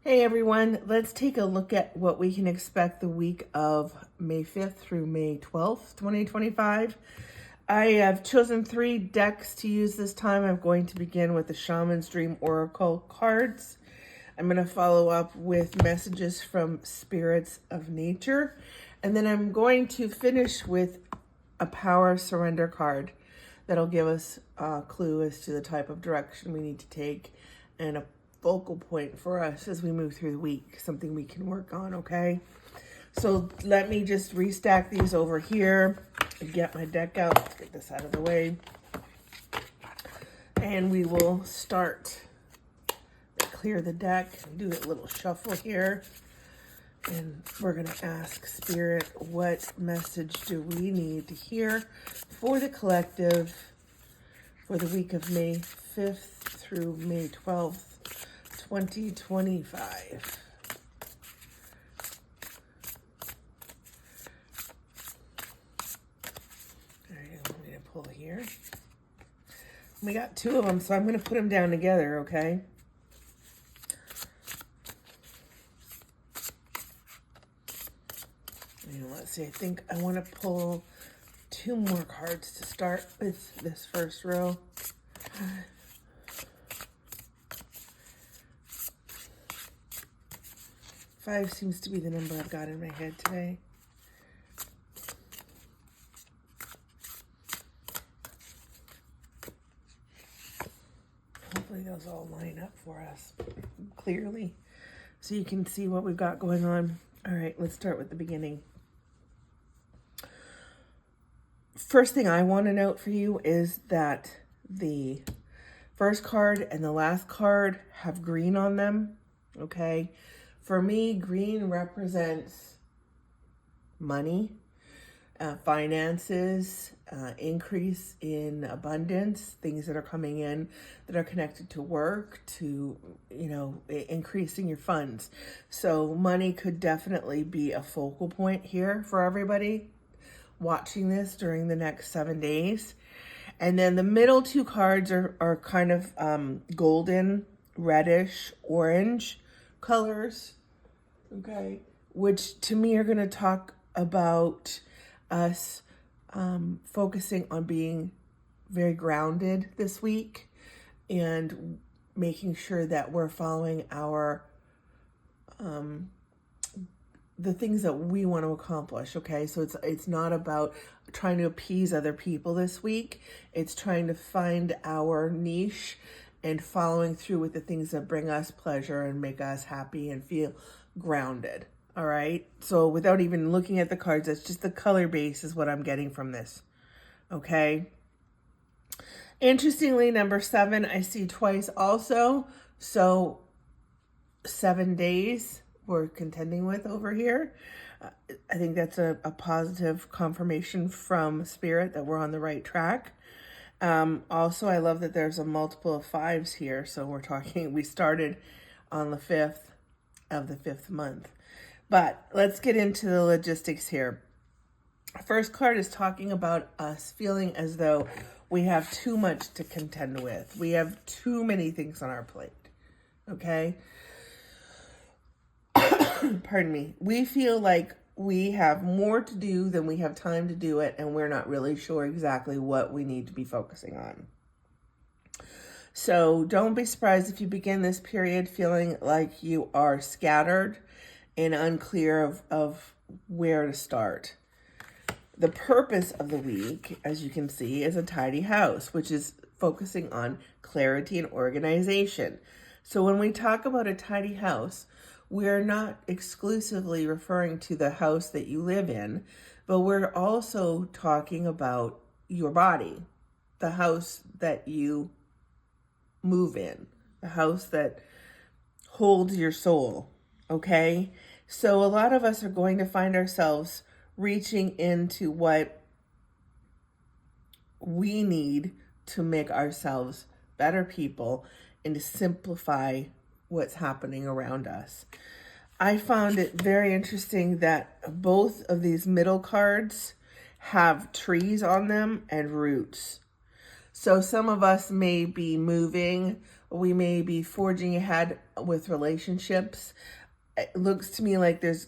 Hey everyone, let's take a look at what we can expect the week of May 5th through May 12th, 2025. I have chosen 3 decks to use this time. I'm going to begin with the Shaman's Dream Oracle cards. I'm going to follow up with messages from Spirits of Nature. And then I'm going to finish with a Power of Surrender card that'll give us a clue as to the type of direction we need to take and a focal point for us as we move through the week, something we can work on, okay? So let me just restack these over here and get my deck out. Let's get this out of the way. And we will start. Clear the deck, do a little shuffle here. And we're going to ask Spirit, what message do we need to hear for the collective for the week of May 5th through May 12th, 2025. All right, I'm going to pull here. We got 2 of them, so I'm going to put them down together, okay? And let's see, I think I want to pull 2 more cards to start with this first row. 5 seems to be the number I've got in my head today. Hopefully those all line up for us clearly so you can see what we've got going on. All right, let's start with the beginning. First thing I want to note for you is that the first card and the last card have green on them, okay? For me, green represents money, finances, increase in abundance, things that are coming in that are connected to work, to, increasing your funds. So money could definitely be a focal point here for everybody watching this during the next 7 days. And then the middle 2 cards are kind of golden, reddish, orange colors, okay, which to me are going to talk about us focusing on being very grounded this week and making sure that we're following our the things that we want to accomplish, okay? So it's not about trying to appease other people this week. It's trying to find our niche and following through with the things that bring us pleasure and make us happy and feel grounded, all right? So without even looking at the cards, that's just the color base is what I'm getting from this, okay? Interestingly, number 7, I see twice also. So 7 days we're contending with over here. I think that's a positive confirmation from Spirit that we're on the right track. Also, I love that there's a multiple of 5s here. So we started on the 5th of the 5th month. But let's get into the logistics here. First card is talking about us feeling as though we have too much to contend with. We have too many things on our plate, okay? Pardon me. We feel like we have more to do than we have time to do it, and we're not really sure exactly what we need to be focusing on. So don't be surprised if you begin this period feeling like you are scattered and unclear of where to start. The purpose of the week, as you can see, is a tidy house, which is focusing on clarity and organization. So when we talk about a tidy house, we're not exclusively referring to the house that you live in, but we're also talking about your body, the house that you move in, the house that holds your soul, okay? So a lot of us are going to find ourselves reaching into what we need to make ourselves better people and to simplify what's happening around us. I found it very interesting that both of these middle cards have trees on them and roots. So some of us may be moving We may be forging ahead with relationships. It looks to me like the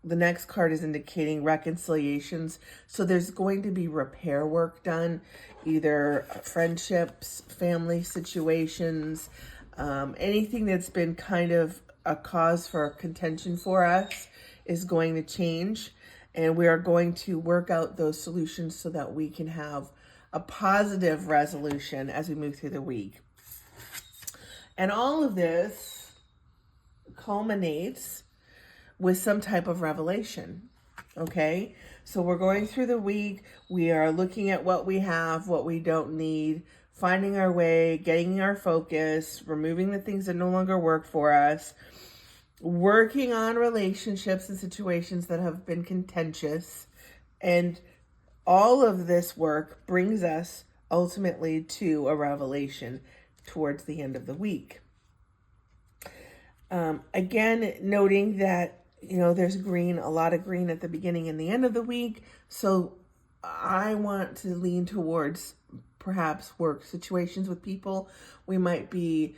next card is indicating reconciliations. So there's going to be repair work done, either friendships, family situations, anything that's been kind of a cause for contention for us is going to change. And we are going to work out those solutions so that we can have a positive resolution as we move through the week. And all of this culminates with some type of revelation, okay? So we're going through the week. We are looking at what we have, what we don't need, finding our way, getting our focus, removing the things that no longer work for us, working on relationships and situations that have been contentious. And all of this work brings us ultimately to a revelation towards the end of the week. Again, noting that, there's green, a lot of green at the beginning and the end of the week. So I want to lean towards perhaps work situations with people. We might be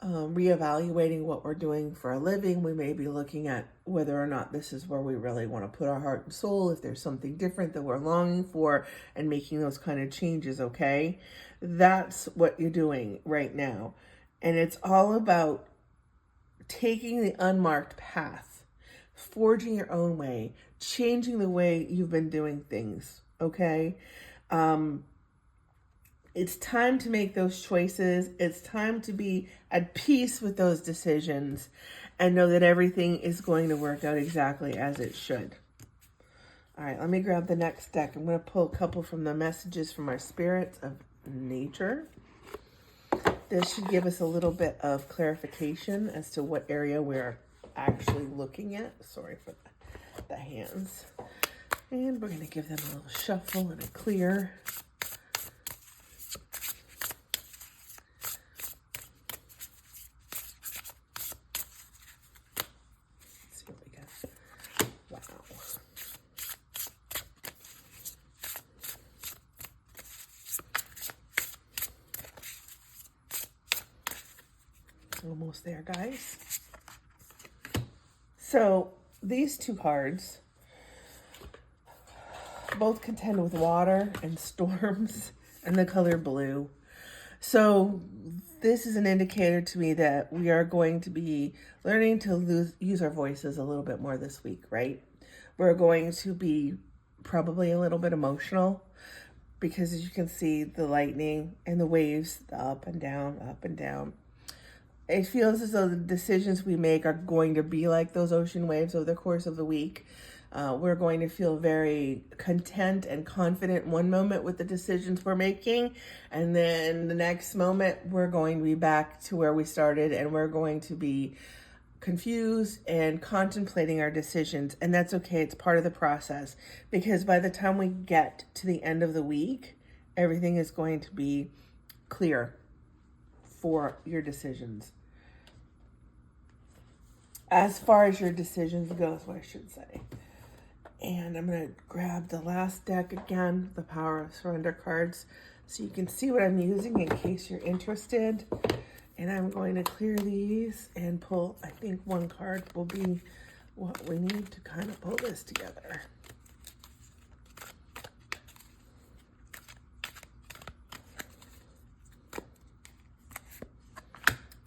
reevaluating what we're doing for a living. We may be looking at whether or not this is where we really want to put our heart and soul, if there's something different that we're longing for, and making those kind of changes, okay? That's what you're doing right now. And it's all about taking the unmarked path, forging your own way, changing the way you've been doing things, okay? It's time to make those choices. It's time to be at peace with those decisions and know that everything is going to work out exactly as it should. All right, let me grab the next deck. I'm going to pull a couple from the messages from our spirits of nature. This should give us a little bit of clarification as to what area we're actually looking at. Sorry for the hands. And we're going to give them a little shuffle and a clear. Let's see what we got. Wow. Almost there, guys. So these two cards both contend with water and storms and the color blue. So this is an indicator to me that we are going to be learning to use our voices a little bit more this week, right? We're going to be probably a little bit emotional because, as you can see, the lightning and the waves, the up and down, up and down. It feels as though the decisions we make are going to be like those ocean waves over the course of the week. We're going to feel very content and confident one moment with the decisions we're making. And then the next moment, we're going to be back to where we started, and we're going to be confused and contemplating our decisions. And that's okay. It's part of the process, because by the time we get to the end of the week, everything is going to be clear for your decisions. As far as your decisions go, is what I should say. And I'm going to grab the last deck again, the Power of Surrender cards, so you can see what I'm using in case you're interested. And I'm going to clear these and pull, I think one card will be what we need to kind of pull this together.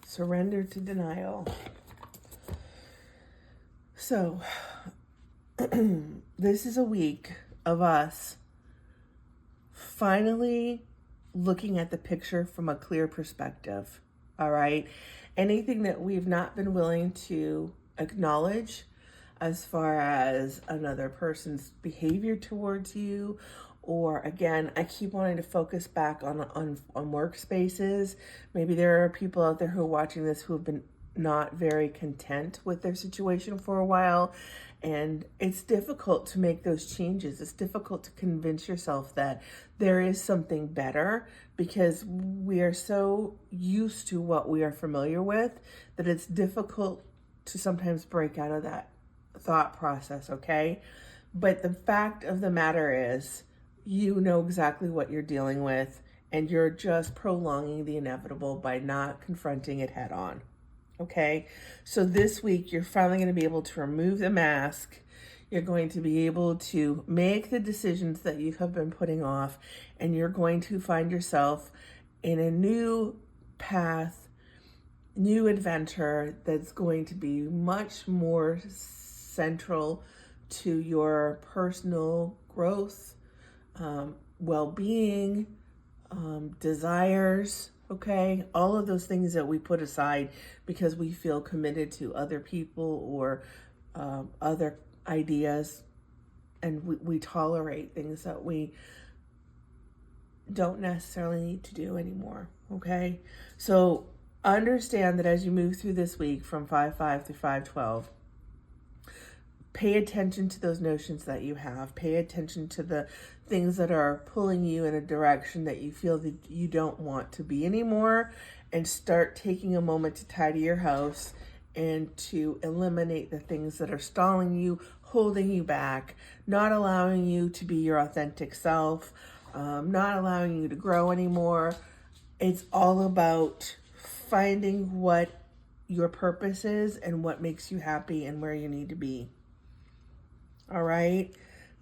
Surrender to denial. So, this is a week of us finally looking at the picture from a clear perspective, all right? Anything that we've not been willing to acknowledge as far as another person's behavior towards you, or again, I keep wanting to focus back on workspaces. Maybe there are people out there who are watching this who have been not very content with their situation for a while, and it's difficult to make those changes. It's difficult to convince yourself that there is something better, because we are so used to what we are familiar with that it's difficult to sometimes break out of that thought process, okay? But the fact of the matter is, you know exactly what you're dealing with, and you're just prolonging the inevitable by not confronting it head on. Okay, so this week you're finally going to be able to remove the mask. You're going to be able to make the decisions that you have been putting off, and you're going to find yourself in a new path, new adventure that's going to be much more central to your personal growth, well-being, desires, okay? All of those things that we put aside because we feel committed to other people or other ideas, and we tolerate things that we don't necessarily need to do anymore, okay? So understand that as you move through this week from 5/5 through 5/12, pay attention to those notions that you have. Pay attention to the things that are pulling you in a direction that you feel that you don't want to be anymore, and start taking a moment to tidy your house and to eliminate the things that are stalling you, holding you back, not allowing you to be your authentic self, not allowing you to grow anymore. It's all about finding what your purpose is and what makes you happy and where you need to be. All right?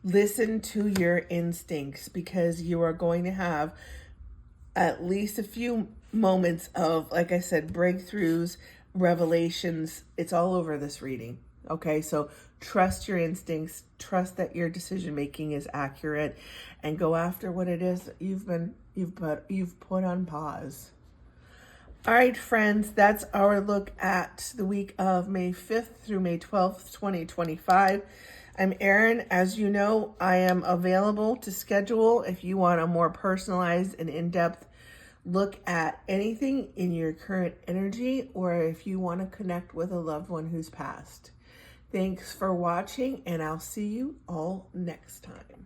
Listen to your instincts, because you are going to have at least a few moments of, like I said, breakthroughs, revelations. It's all over this reading. Okay, so trust your instincts, trust that your decision making is accurate, and go after what it is that you've put on pause. All right, friends, that's our look at the week of May 5th through May 12th, 2025. I'm Erin. As you know, I am available to schedule if you want a more personalized and in-depth look at anything in your current energy, or if you want to connect with a loved one who's passed. Thanks for watching, and I'll see you all next time.